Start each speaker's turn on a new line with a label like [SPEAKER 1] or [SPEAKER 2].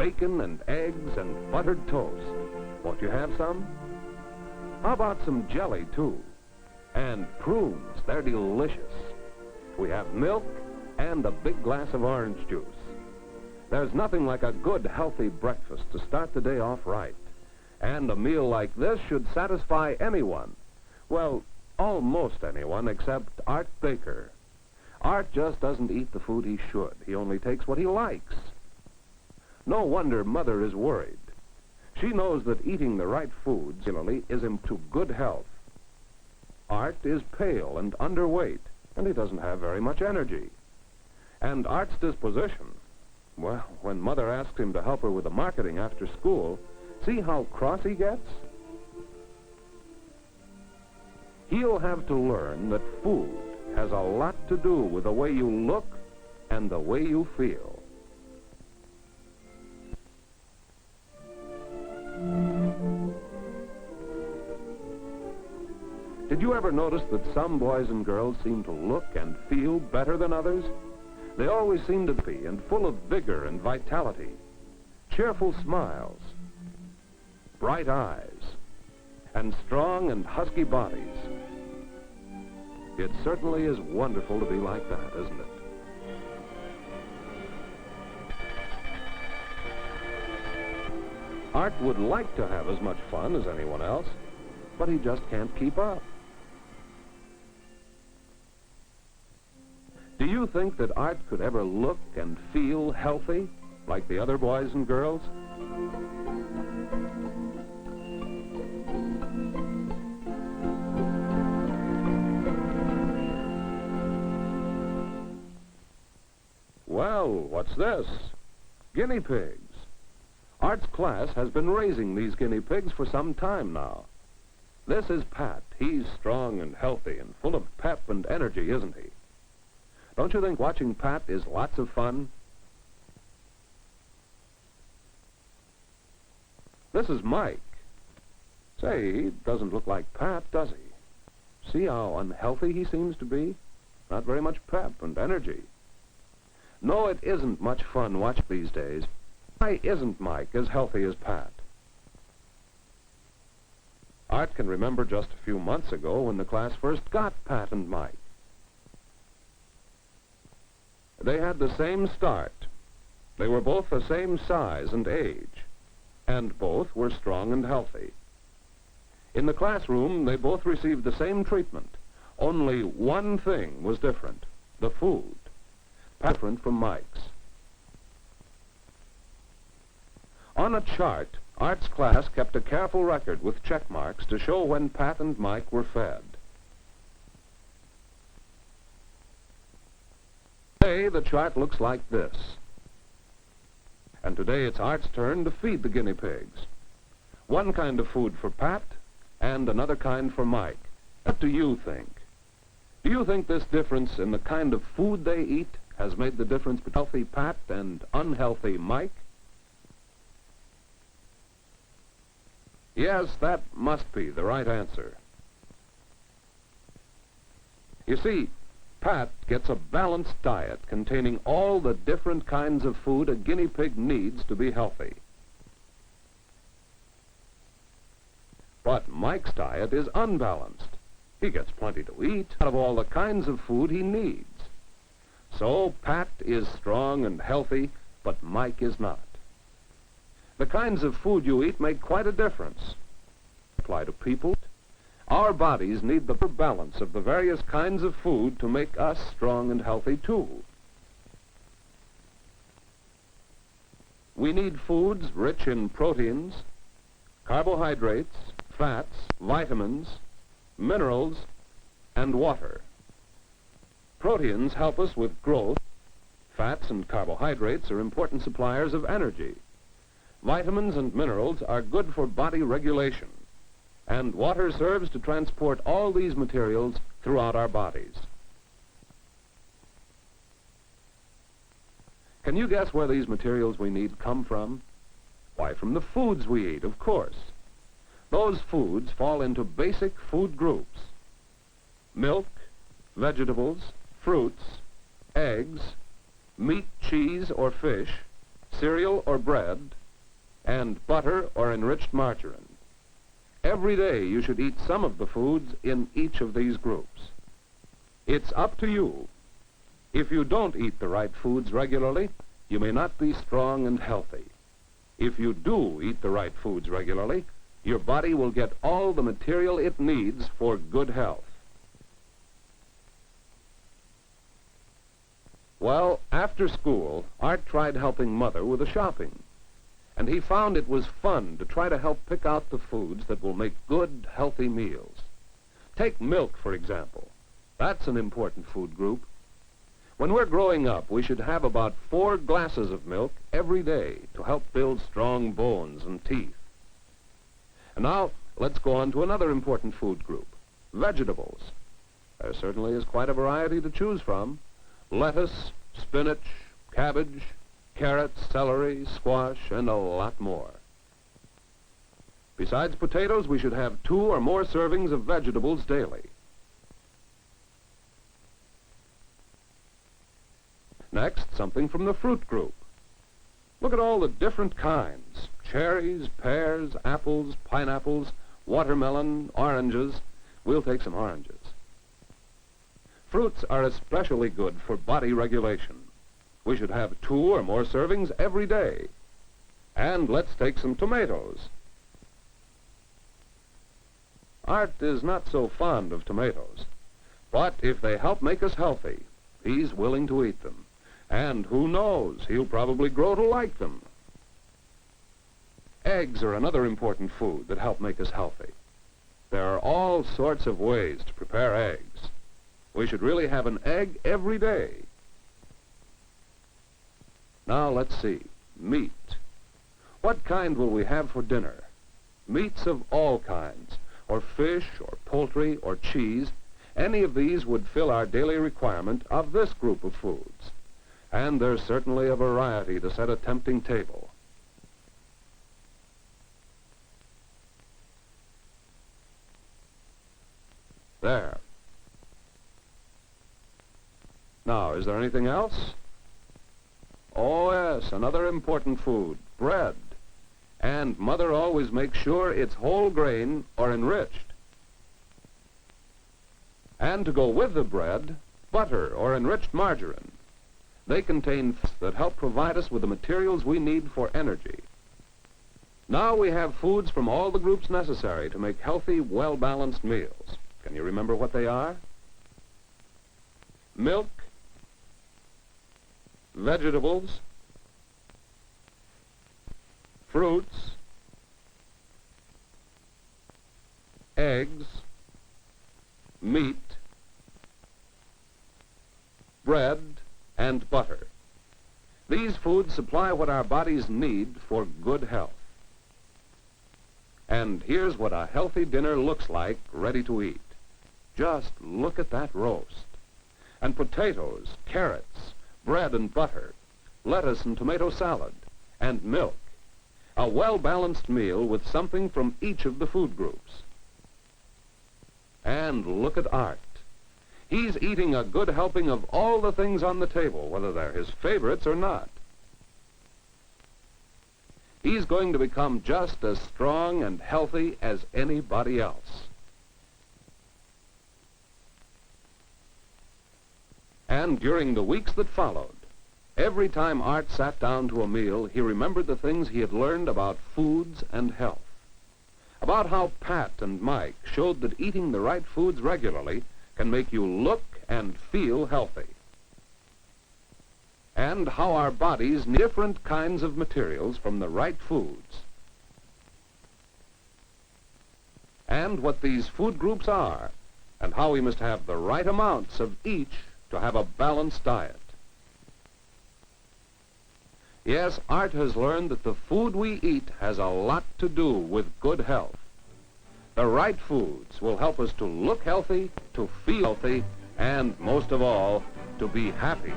[SPEAKER 1] bacon and eggs and buttered toast. Won't you have some? How about some jelly, too? And prunes, they're delicious. We have milk and a big glass of orange juice. There's nothing like a good, healthy breakfast to start the day off right. And a meal like this should satisfy anyone. Well, almost anyone except Art Baker. Art just doesn't eat the food he should. He only takes what he likes. No wonder Mother is worried. She knows that eating the right foods generally is to good health. Art is pale and underweight, and he doesn't have very much energy. And Art's disposition, well, when Mother asks him to help her with the marketing after school, see how cross he gets? He'll have to learn that food has a lot to do with the way you look and the way you feel. Did you ever notice that some boys and girls seem to look and feel better than others? They always seem to be and full of vigor and vitality, cheerful smiles, bright eyes, and strong and husky bodies. It certainly is wonderful to be like that, isn't it? Art would like to have as much fun as anyone else, but he just can't keep up. Do you think that Art could ever look and feel healthy like the other boys and girls? Well, what's this? Guinea pigs. Art's class has been raising these guinea pigs for some time now. This is Pat. He's strong and healthy and full of pep and energy, isn't he? Don't you think watching Pat is lots of fun? This is Mike. Say, he doesn't look like Pat, does he? See how unhealthy he seems to be? Not very much pep and energy. No, it isn't much fun watching these days. Why isn't Mike as healthy as Pat? Art can remember just a few months ago when the class first got Pat and Mike. They had the same start. They were both the same size and age, and both were strong and healthy. In the classroom, they both received the same treatment. Only one thing was different: the food. Pat different from Mike's. On a chart, Art's class kept a careful record with check marks to show when Pat and Mike were fed. Today, the chart looks like this. And today it's Art's turn to feed the guinea pigs. One kind of food for Pat and another kind for Mike. What do you think? Do you think this difference in the kind of food they eat has made the difference between healthy Pat and unhealthy Mike? Yes, that must be the right answer. You see, Pat gets a balanced diet containing all the different kinds of food a guinea pig needs to be healthy. But Mike's diet is unbalanced. He gets plenty to eat out of all the kinds of food he needs. So Pat is strong and healthy, but Mike is not. The kinds of food you eat make quite a difference. Apply to people. Our bodies need the balance of the various kinds of food to make us strong and healthy too. We need foods rich in proteins, carbohydrates, fats, vitamins, minerals, and water. Proteins help us with growth. Fats and carbohydrates are important suppliers of energy. Vitamins and minerals are good for body regulation, and water serves to transport all these materials throughout our bodies. Can you guess where these materials we need come from? Why, from the foods we eat, of course. Those foods fall into basic food groups: milk, vegetables, fruits, eggs, meat, cheese, or fish, cereal or bread, and butter or enriched margarine. Every day you should eat some of the foods in each of these groups. It's up to you. If you don't eat the right foods regularly, you may not be strong and healthy. If you do eat the right foods regularly, your body will get all the material it needs for good health. Well, after school, Art tried helping Mother with the shopping, and he found it was fun to try to help pick out the foods that will make good, healthy meals. Take milk, for example. That's an important food group. When we're growing up, we should have about 4 glasses of milk every day to help build strong bones and teeth. And now, let's go on to another important food group, vegetables. There certainly is quite a variety to choose from. Lettuce, spinach, cabbage, carrots, celery, squash, and a lot more. Besides potatoes, we should have 2 or more servings of vegetables daily. Next, something from the fruit group. Look at all the different kinds: cherries, pears, apples, pineapples, watermelon, oranges. We'll take some oranges. Fruits are especially good for body regulation. We should have 2 or more servings every day. And let's take some tomatoes. Art is not so fond of tomatoes, but if they help make us healthy, he's willing to eat them. And who knows, he'll probably grow to like them. Eggs are another important food that help make us healthy. There are all sorts of ways to prepare eggs. We should really have an egg every day. Now let's see, meat. What kind will we have for dinner? Meats of all kinds, or fish, or poultry, or cheese. Any of these would fill our daily requirement of this group of foods. And there's certainly a variety to set a tempting table. There. Now, is there anything else? Oh, yes, another important food, bread. And Mother always makes sure it's whole grain or enriched. And to go with the bread, butter or enriched margarine. They contain fats that help provide us with the materials we need for energy. Now we have foods from all the groups necessary to make healthy, well-balanced meals. Can you remember what they are? Milk, vegetables, fruits, eggs, meat, bread, and butter. These foods supply what our bodies need for good health. And here's what a healthy dinner looks like, ready to eat. Just look at that roast. And potatoes, carrots, bread and butter, lettuce and tomato salad, and milk. A well-balanced meal with something from each of the food groups. And look at Art. He's eating a good helping of all the things on the table, whether they're his favorites or not. He's going to become just as strong and healthy as anybody else. And during the weeks that followed, every time Art sat down to a meal, he remembered the things he had learned about foods and health. About how Pat and Mike showed that eating the right foods regularly can make you look and feel healthy. And how our bodies need different kinds of materials from the right foods. And what these food groups are, and how we must have the right amounts of each to have a balanced diet. Yes, Art has learned that the food we eat has a lot to do with good health. The right foods will help us to look healthy, to feel healthy, and most of all, to be happy.